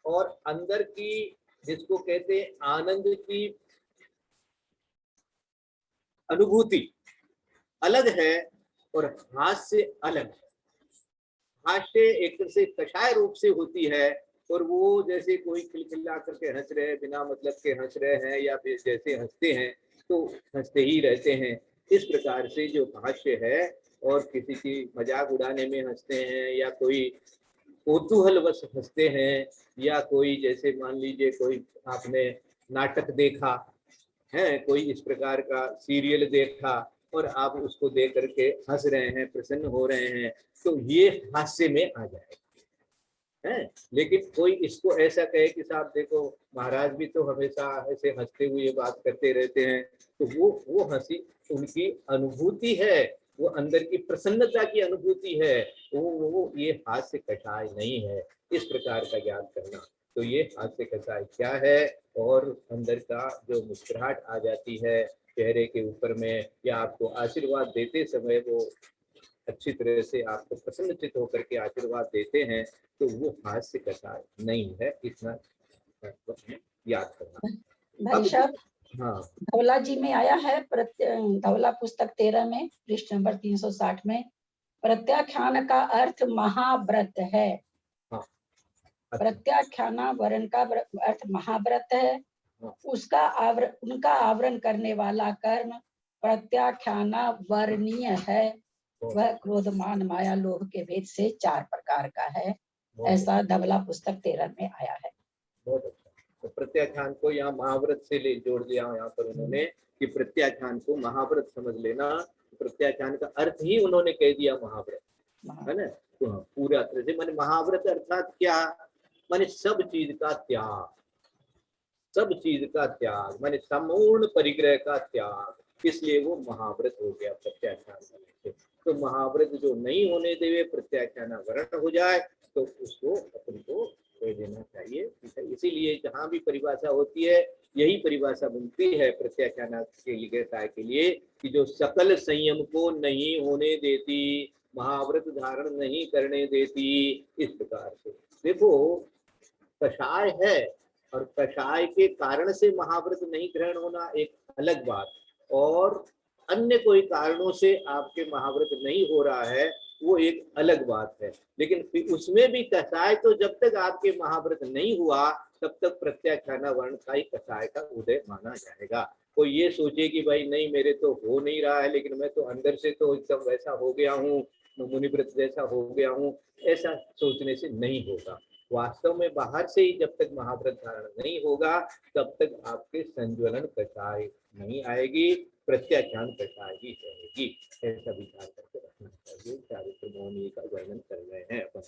और अंदर की जिसको कहते हैं आनंद की अनुभूति अलग है और हास्य अलग है। हास्य एक तरह से कषाय रूप से होती है और वो जैसे कोई खिलखिला करके हंस रहे हैं, बिना मतलब के हंस रहे हैं, या फिर जैसे हंसते हैं तो हंसते ही रहते हैं। इस प्रकार से जो हास्य है, और किसी की मजाक उड़ाने में हंसते हैं, या कोई कौतूहलवश हंसते हैं, या कोई जैसे मान लीजिए कोई आपने नाटक देखा है, कोई इस प्रकार का सीरियल देखा और आप उसको देख करके हंस रहे हैं, प्रसन्न हो रहे हैं, तो ये हास्य में आ जाएगा, है। लेकिन कोई इसको ऐसा कहे कि साहब देखो महाराज भी तो हमेशा ऐसे हंसते हुए बात करते रहते हैं, तो वो हंसी उनकी अनुभूति है, वो अंदर की प्रसन्नता की अनुभूति है, वो ये हास्य कषाय नहीं है। इस प्रकार का ज्ञान करना, तो ये हास्य कषाय क्या है? और अंदर का जो मुस्कुराहट आ जाती है चेहरे के ऊपर में, या आपको आशीर्वाद देते समय वो अच्छी तरह से आपको प्रसन्नचित होकर के आशीर्वाद देते हैं, तो वो हास्य कषाय नहीं है। इतना याद करना। भाई साहब, हाँ, धवला जी में आया है, धवला पुस्तक 13 में पृष्ठ नंबर 360 में, प्रत्याख्यान का अर्थ महाव्रत है। हाँ, प्रत्याख्यान वर्ण का अर्थ महाव्रत है। उसका उनका आवरण करने वाला कर्म प्रत्याख्यान वर्णीय है। वह क्रोध मान माया लोभ के भेद से 4 प्रकार का है। ऐसा धवला पुस्तक 13 में आया है। बहुत अच्छा। तो प्रत्याख्यान को यहाँ महाव्रत से ले जोड़ दिया यहाँ पर उन्होंने कि प्रत्याख्यान को महाव्रत समझ लेना। प्रत्याख्यान का अर्थ ही उन्होंने कह दिया महाव्रत, है ना। तो पूरा तरह से माने महाव्रत अर्थात क्या? माने सब चीज का त्याग, सब चीज का त्याग, माने संपूर्ण परिग्रह का त्याग, इसलिए वो महाव्रत हो गया प्रत्याख्यान करने से। तो महाव्रत जो नहीं होने देवे, प्रत्याख्यान वर्ण हो जाए, तो उसको अपन को दे देना चाहिए। इसीलिए जहाँ भी परिभाषा होती है यही परिभाषा बनती है प्रत्याख्यान के लिए कि जो सकल संयम को नहीं होने देती, महाव्रत धारण नहीं करने देती। इस प्रकार से देखो, कषाय है और कषाय के कारण से महाव्रत नहीं ग्रहण होना एक अलग बात, और अन्य कोई कारणों से आपके महाव्रत नहीं हो रहा है वो एक अलग बात है। लेकिन फिर उसमें भी कषाय, तो जब तक आपके महाव्रत नहीं हुआ तब तक प्रत्याख्यान वर्ण का ही कषाय का उदय माना जाएगा। कोई ये सोचे कि भाई नहीं मेरे तो हो नहीं रहा है, लेकिन मैं तो अंदर से तो एकदम वैसा हो गया हूँ, मुनिव्रत जैसा हो गया हूँ, ऐसा सोचने से नहीं होगा। वास्तव में बाहर से ही जब तक महाव्रत धारण नहीं होगा तब तक आपके संज्वलन कषाय नहीं आएगी, प्रत्याख्यान कषाय ही रहेगी। ऐसा विचार करके रखना चाहिए। चारित्र मौनी का वर्णन कर रहे हैं अपन।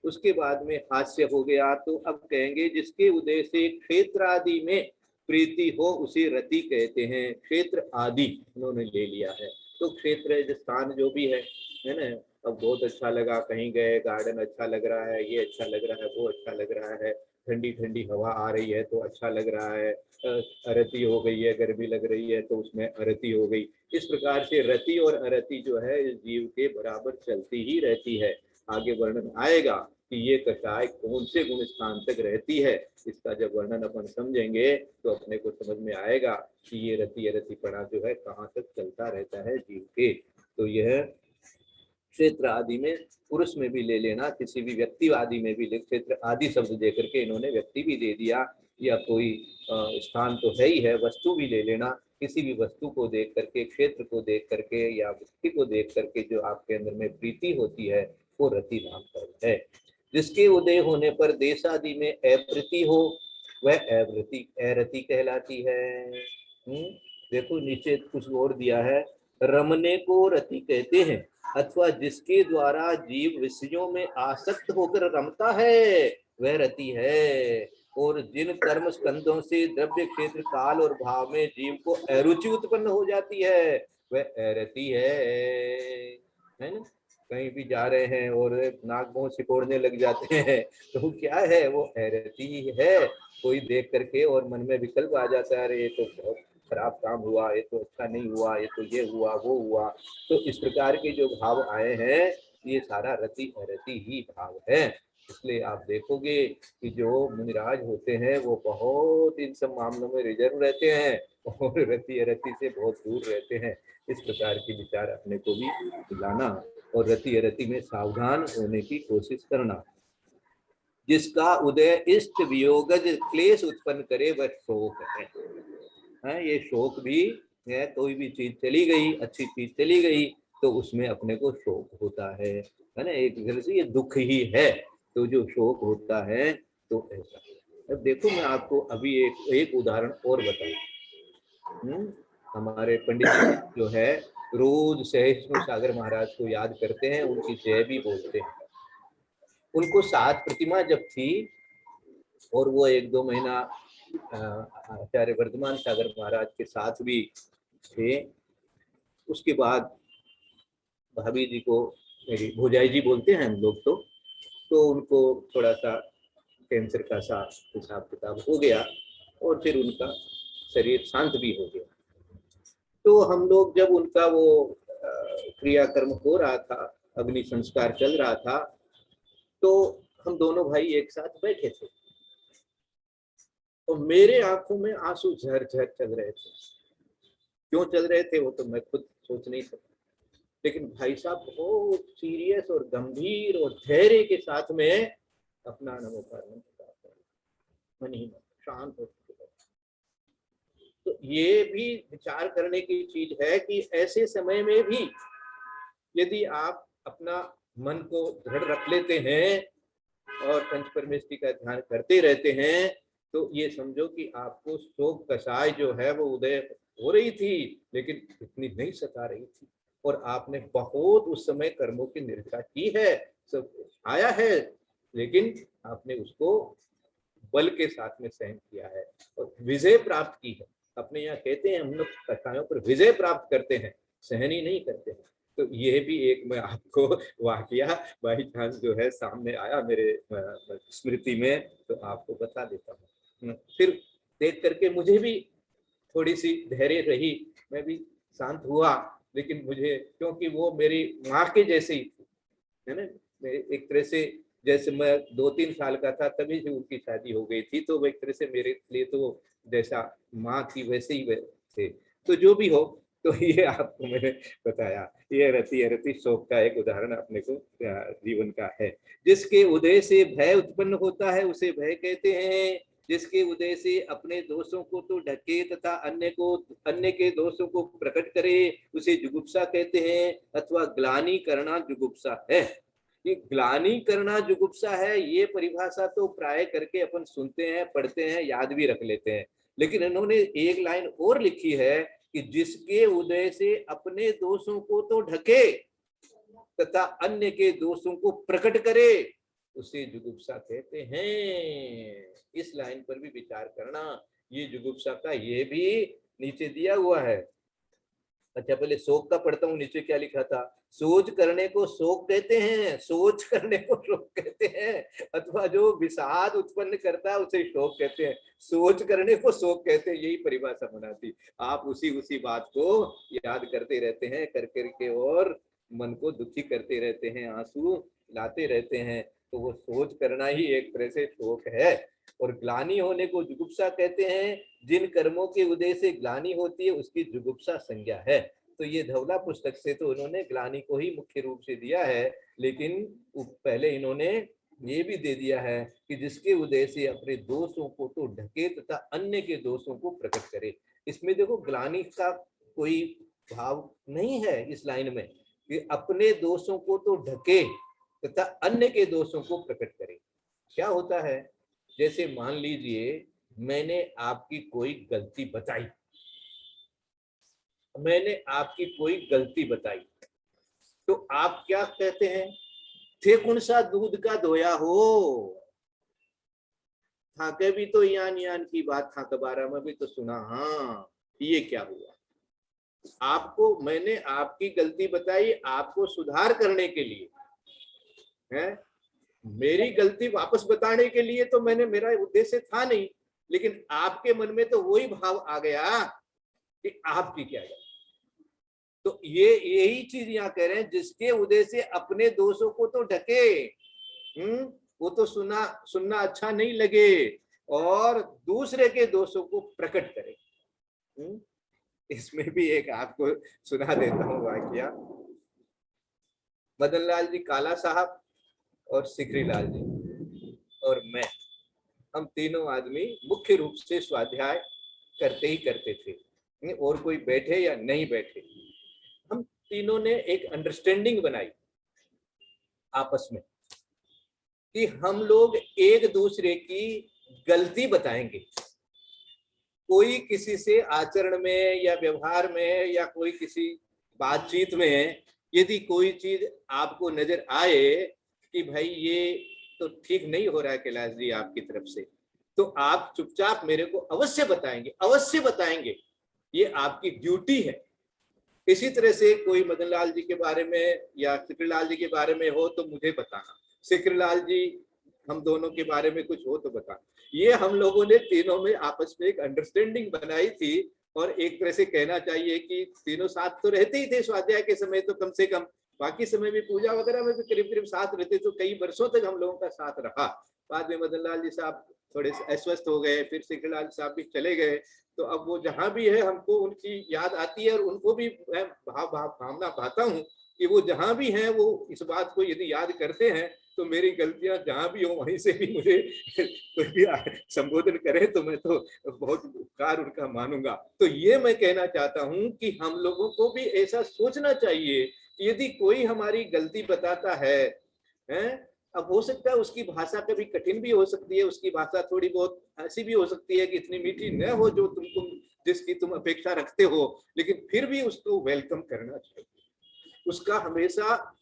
उसके बाद में हास्य हो गया, तो अब कहेंगे जिसके उदय से क्षेत्र आदि में प्रीति हो उसे रति कहते हैं। क्षेत्र आदि उन्होंने ले लिया है, तो क्षेत्र स्थान जो भी है ना। अब बहुत अच्छा लगा, कहीं गए, गार्डन अच्छा लग रहा है, ये अच्छा लग रहा है, वो अच्छा लग रहा है, ठंडी ठंडी हवा आ रही है तो अच्छा लग रहा है, अरति हो गई है, गर्मी लग रही है तो उसमें अरति हो गई। इस प्रकार से रति और अरति जो है इस जीव के बराबर चलती ही रहती है। आगे वर्णन आएगा कि ये कषाय कौन से गुण स्थान तक रहती है। इसका जब वर्णन अपन समझेंगे तो अपने को समझ में आएगा कि ये रति अरतिपणा जो है कहाँ तक चलता रहता है जीव के। तो यह क्षेत्र आदि में पुरुष में भी ले लेना, किसी भी व्यक्ति आदि में भी ले, क्षेत्र आदि शब्द दे करके इन्होंने व्यक्ति भी दे दिया, या कोई स्थान तो है ही है, वस्तु भी ले लेना। किसी भी वस्तु को देख करके, क्षेत्र को देख करके या व्यक्ति को देख करके जो आपके अंदर में प्रीति होती है वो रति नाम कर्म है। जिसके उदय होने पर देश आदि में अप्रीति हो वह अरति कहलाती है। देखो नीचे कुछ और दिया है, रमने को रति कहते हैं अथवा जिसके द्वारा जीव विषयों में आसक्त होकर रमता है वह रति है। और जिन कर्म स्कंधों से द्रव्य क्षेत्र काल और भाव में जीव को अरुचि उत्पन्न हो जाती है वह अरति है ना। कहीं भी जा रहे हैं और नाक मुंह सिकोड़ने लग जाते हैं तो क्या है, वो अरति है। कोई देख करके और मन में विकल्प आ जाता है, अरे ये तो बहुत खराब काम हुआ, ये तो अच्छा नहीं हुआ, ये तो ये हुआ वो हुआ। तो इस प्रकार के जो भाव आए हैं ये सारा रति अरति ही भाव है। इसलिए आप देखोगे कि जो मुनिराज होते हैं वो बहुत इन सब मामलों में रिजर्व रहते हैं और रति अरति से बहुत दूर रहते हैं। इस प्रकार के विचार अपने को भी लाना और रति अरति में सावधान होने की कोशिश करना। जिसका उदय इष्ट वियोगज क्लेश उत्पन्न करे वह शोक है। ये शोक भी है, कोई भी चीज चली गई, अच्छी चीज चली गई तो उसमें अपने को शोक होता है ना। एक तरह से ये दुख ही है, तो जो शोक होता है तो ऐसा। अब देखो मैं आपको अभी एक उदाहरण और बताऊं। हमारे पंडित जी जो है रोज सहिष्णु सागर महाराज को याद करते हैं, उनकी जय भी बोलते हैं। उनको 7 प्रतिमा जब थी और वो 1-2 महीना आचार्य वर्धमान सागर महाराज के साथ भी थे, उसके बाद भाभी जी को मेरी भोजाई जी बोलते हैं हम लोग, तो उनको थोड़ा सा कैंसर का सा हिसाब किताब हो गया और फिर उनका शरीर शांत भी हो गया। तो हम लोग जब उनका वो क्रियाकर्म हो रहा था, अग्नि संस्कार चल रहा था, तो हम दोनों भाई एक साथ बैठे थे और मेरे आंखों में आंसू झर झर चल रहे थे। क्यों चल रहे थे वो तो मैं खुद सोच नहीं सकता, लेकिन भाई साहब बहुत सीरियस और गंभीर और धैर्य के साथ में अपना नमोकार मन ही मन शांत हो चुके। तो ये भी विचार करने की चीज है कि ऐसे समय में भी यदि आप अपना मन को दृढ़ रख लेते हैं और पंच परमेष्टि का ध्यान करते रहते हैं तो ये समझो कि आपको शोक कषाय जो है वो उदय हो रही थी लेकिन इतनी नहीं सता रही थी, और आपने बहुत उस समय कर्मों की निष्ठा की है, सब आया है, लेकिन आपने उसको बल के साथ में सहन किया है और विजय प्राप्त की है। अपने यहाँ कहते हैं हम लोग कथाओं पर विजय प्राप्त करते हैं, सहन ही नहीं करते हैं। तो ये भी एक मैं आपको वाकया बाई चांस जो है सामने आया मेरे स्मृति में, तो आपको बता देता हूँ। फिर देख करके मुझे भी थोड़ी सी धैर्य रही, मैं भी शांत हुआ, लेकिन मुझे क्योंकि वो मेरी माँ के जैसे ही थी, है ना। एक तरह से जैसे मैं 2-3 साल का था तभी से उनकी शादी हो गई थी, तो वो एक तरह से मेरे लिए तो जैसा माँ थी वैसे ही थे। तो जो भी हो, तो ये आपको मैंने बताया, ये रति अरति शोक का एक उदाहरण अपने को जीवन का है। जिसके उदय से भय उत्पन्न होता है उसे भय कहते हैं। जिसके उदय से अपने दोषों को तो ढके तथा अन्य के दोषों को प्रकट करे उसे जुगुप्सा कहते हैं, अथवा ग्लानि करना जुगुप्सा है। ये ग्लानि करना जुगुप्सा है, ये परिभाषा तो प्राय करके अपन सुनते हैं, पढ़ते हैं, याद भी रख लेते हैं, लेकिन इन्होंने एक लाइन और लिखी है कि जिसके उदय से अपने दोषों को तो ढके तथा अन्य के दोषों को प्रकट करे उसे जुगुप्सा कहते हैं। इस लाइन पर भी विचार करना। ये जुगुप्सा का ये भी नीचे दिया हुआ है, अच्छा पहले शोक का पढ़ता हूँ, नीचे क्या लिखा था, सोच करने को शोक कहते हैं, सोच करने को शोक कहते हैं, अथवा जो विषाद उत्पन्न करता है उसे शोक कहते हैं, सोच करने को शोक कहते हैं, यही परिभाषा बनाती। आप उसी बात को याद करते रहते हैं, कर करके और मन को दुखी करते रहते हैं, आंसू लाते रहते हैं, तो वो सोच करना ही एक तरह से शोक है। और ग्लानि होने को जुगुप्सा कहते हैं, जिन कर्मों के उदय से ग्लानि होती है उसकी जुगुप्सा संज्ञा है। तो ये धवला पुस्तक से तो उन्होंने ग्लानि को ही मुख्य रूप से दिया है, लेकिन पहले इन्होंने ये भी दे दिया है कि जिसके उदय से अपने दोषों को तो ढके तथा अन्य के दोषों को प्रकट करे। इसमें देखो ग्लानि का कोई भाव नहीं है इस लाइन में, कि अपने दोषों को तो ढके तथा अन्य के दोषों को प्रकट करे। क्या होता है, जैसे मान लीजिए मैंने आपकी कोई गलती बताई, मैंने आपकी कोई गलती बताई, तो आप क्या कहते हैं, थे कौन सा दूध का धोया हो, था के भी तो यान यान की बात था, कबारा में भी तो सुना। हाँ ये क्या हुआ, आपको मैंने आपकी गलती बताई आपको सुधार करने के लिए है, मेरी गलती वापस बताने के लिए तो मैंने, मेरा उद्देश्य था नहीं, लेकिन आपके मन में तो वही भाव आ गया कि आपकी क्या गलती। तो ये यही चीज यहाँ कह रहे हैं, जिसके उदय से अपने दोषों को तो ढके, वो तो सुनना अच्छा नहीं लगे, और दूसरे के दोषों को प्रकट करे। इसमें भी एक आपको सुना देता हूँ वाकया। मदन लाल जी काला साहब और सिकरी लाल जी और मैं, हम तीनों आदमी मुख्य रूप से स्वाध्याय करते ही करते थे, और कोई बैठे या नहीं बैठे, हम तीनों ने एक अंडरस्टैंडिंग बनाई आपस में कि हम लोग एक दूसरे की गलती बताएंगे। कोई किसी से आचरण में या व्यवहार में या कोई किसी बातचीत में यदि कोई चीज आपको नजर आए कि भाई ये तो ठीक नहीं हो रहा है कैलाश जी आपकी तरफ से, तो आप चुपचाप मेरे को अवश्य बताएंगे, अवश्य बताएंगे, ये आपकी ड्यूटी है। इसी तरह से कोई मदन लाल जी के बारे में या सिकरीलाल जी के बारे में हो तो मुझे बताना, सिकरीलाल जी हम दोनों के बारे में कुछ हो तो बताना। ये हम लोगों ने तीनों में आपस में एक अंडरस्टैंडिंग बनाई थी, और एक तरह से कहना चाहिए कि तीनों साथ तो रहते ही थे स्वाध्याय के समय, तो कम से कम बाकी समय भी पूजा वगैरह में भी करीब साथ रहते, तो कई वर्षों तक हम लोगों का साथ रहा। बाद में मदन लाल जी साहब थोड़े अस्वस्थ हो गए, फिर सिकरीलाल साहब भी चले गए, तो अब वो जहां भी है हमको उनकी याद आती है, और उनको भी मैं भावना पाता हूँ कि वो जहां भी हैं वो इस बात को यदि याद करते हैं तो मेरी गलतियां जहां भी हो वहीं से भी मुझे कोई भी संबोधन करे तो मैं तो बहुत उपकार उनका मानूंगा। तो ये मैं कहना चाहता हूं कि हम लोगों को भी ऐसा सोचना चाहिए कि यदि कोई हमारी गलती बताता है, अब हो सकता है उसकी भाषा कभी कठिन भी हो सकती है, उसकी भाषा थोड़ी बहुत ऐसी भी हो सकती है कि इतनी मीठी न हो जो तुम जिसकी तुम अपेक्षा रखते हो, लेकिन फिर भी उसको वेलकम करना चाहिए, उसका हमेशा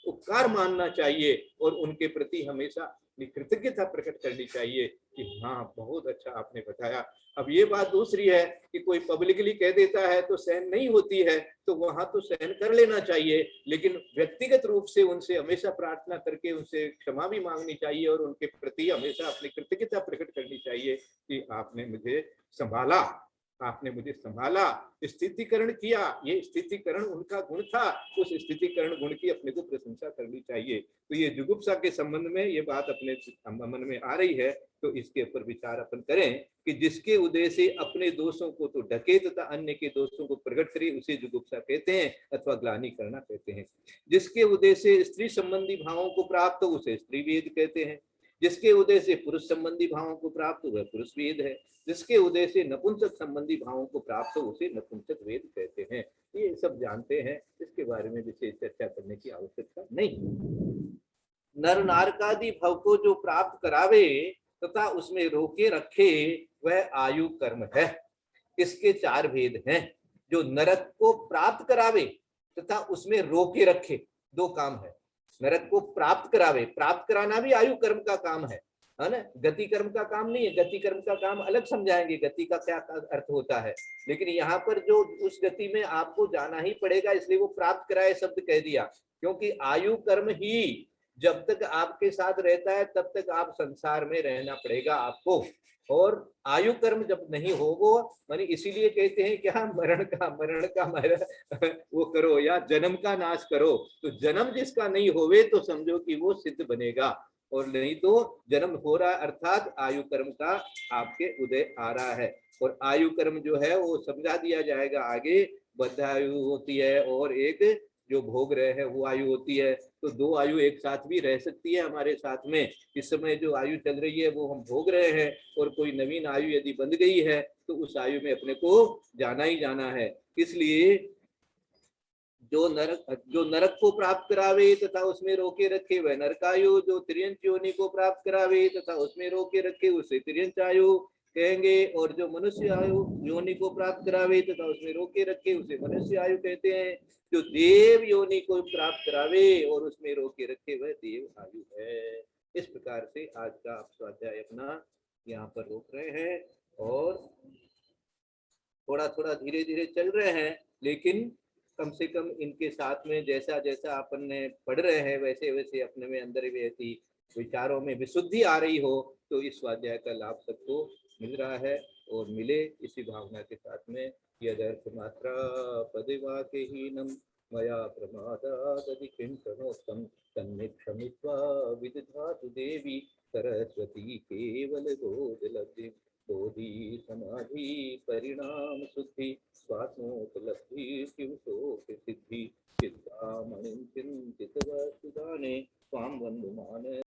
उपकार मानना चाहिए, और उनके प्रति हमेशा कृतज्ञता प्रकट करनी चाहिए कि हाँ बहुत अच्छा आपने बताया। अब ये बात दूसरी है कि कोई पब्लिकली कह देता है तो सहन नहीं होती है, तो वहां तो सहन कर लेना चाहिए, लेकिन व्यक्तिगत रूप से उनसे हमेशा प्रार्थना करके उनसे क्षमा भी मांगनी चाहिए, और उनके प्रति हमेशा अपनी कृतज्ञता प्रकट करनी चाहिए कि आपने मुझे संभाला, आपने मुझे संभाला, स्थितिकरण किया। ये स्थितिकरण उनका गुण था, उस स्थितिकरण गुण की अपने को प्रशंसा करनी चाहिए। तो ये जुगुप्सा के संबंध में ये बात अपने मन में आ रही है, तो इसके ऊपर विचार अपन करें कि जिसके उदय से अपने दोषों को तो ढके तथा अन्य के दोषों को प्रकट करे उसे जुगुप्सा कहते हैं, अथवा ग्लानि करना कहते हैं। जिसके उदय से स्त्री संबंधी भावों को प्राप्त हो उसे स्त्री वेद कहते हैं। जिसके उदय से पुरुष संबंधी भावों को प्राप्त हो वह पुरुष वेद है। जिसके उदय से नपुंसक संबंधी भावों को प्राप्त हो उसे नपुंसक वेद कहते हैं। ये सब जानते हैं, इसके बारे में विशेष चर्चा करने की आवश्यकता नहीं। नर नारकादि भव को जो प्राप्त करावे तथा उसमें रोके रखे वह आयु कर्म है। इसके 4 भेद हैं। जो नरक को प्राप्त करावे तथा उसमें रोके रखे, 2 काम है। नरक को प्राप्त करावे, प्राप्त कराना भी आयु कर्म का काम है, है ना। गति कर्म का काम नहीं है, गति कर्म का काम अलग समझाएंगे, गति का क्या अर्थ होता है, लेकिन यहाँ पर जो उस गति में आपको जाना ही पड़ेगा, इसलिए वो प्राप्त कराए शब्द कह दिया, क्योंकि आयु कर्म ही जब तक आपके साथ रहता है तब तक आप संसार में रहना पड़ेगा आपको, और आयु कर्म जब नहीं होगा, मानी इसीलिए कहते हैं क्या, मरण का वो करो या जन्म का नाश करो। तो जन्म जिसका नहीं होवे तो समझो कि वो सिद्ध बनेगा, और नहीं तो जन्म हो रहा है, अर्थात आयु कर्म का आपके उदय आ रहा है। और आयु कर्म जो है वो समझा दिया जाएगा आगे, बद्ध आयु होती है और एक जो भोग रहे हैं वो आयु होती है। तो दो आयु एक साथ भी रह सकती है हमारे साथ में। इस समय जो आयु चल रही है वो हम भोग रहे हैं, और कोई नवीन आयु यदि बंध गई है तो उस आयु में अपने को जाना ही जाना है। इसलिए जो नरक को प्राप्त करावे तथा उसमें रोके रखे वह नरकायु, जो तिर्यंत योनि को प्राप्त करावे तथा उसमें रोके रखे उसे तिर्यंत आयु कहेंगे, और जो मनुष्य आयु योनि को प्राप्त करावे तथा उसमें रोके रखे उसे मनुष्य आयु कहते हैं। जो देव योनि को प्राप्त करावे और उसमें रोके रखे वह देव आयु है। इस प्रकार से आज का आप स्वाध्याय अपना यहाँ पर रोक रहे हैं, और थोड़ा थोड़ा धीरे धीरे चल रहे हैं, लेकिन कम से कम इनके साथ में जैसा जैसा अपन ने पढ़ रहे हैं वैसे वैसे अपने में अंदर वैसी विचारों में विशुद्धि आ रही हो, तो इस स्वाध्याय का लाभ सबको मिल रहा है और मिले, इसी भावना के साथ में यदर्थ मात्रा पदिवाके हीनम मया प्रमादादधिकिंचनोत्तम तन्निक्षमित्वा विदधातु देवी सरस्वती केवल गोदलब्धि बोधि समाधि परिणाम शुद्धि स्वात्मोपलब्धि शिवशोक सिद्धि चिंतामणिं चिंतितवसुदाने स्वां वन्दे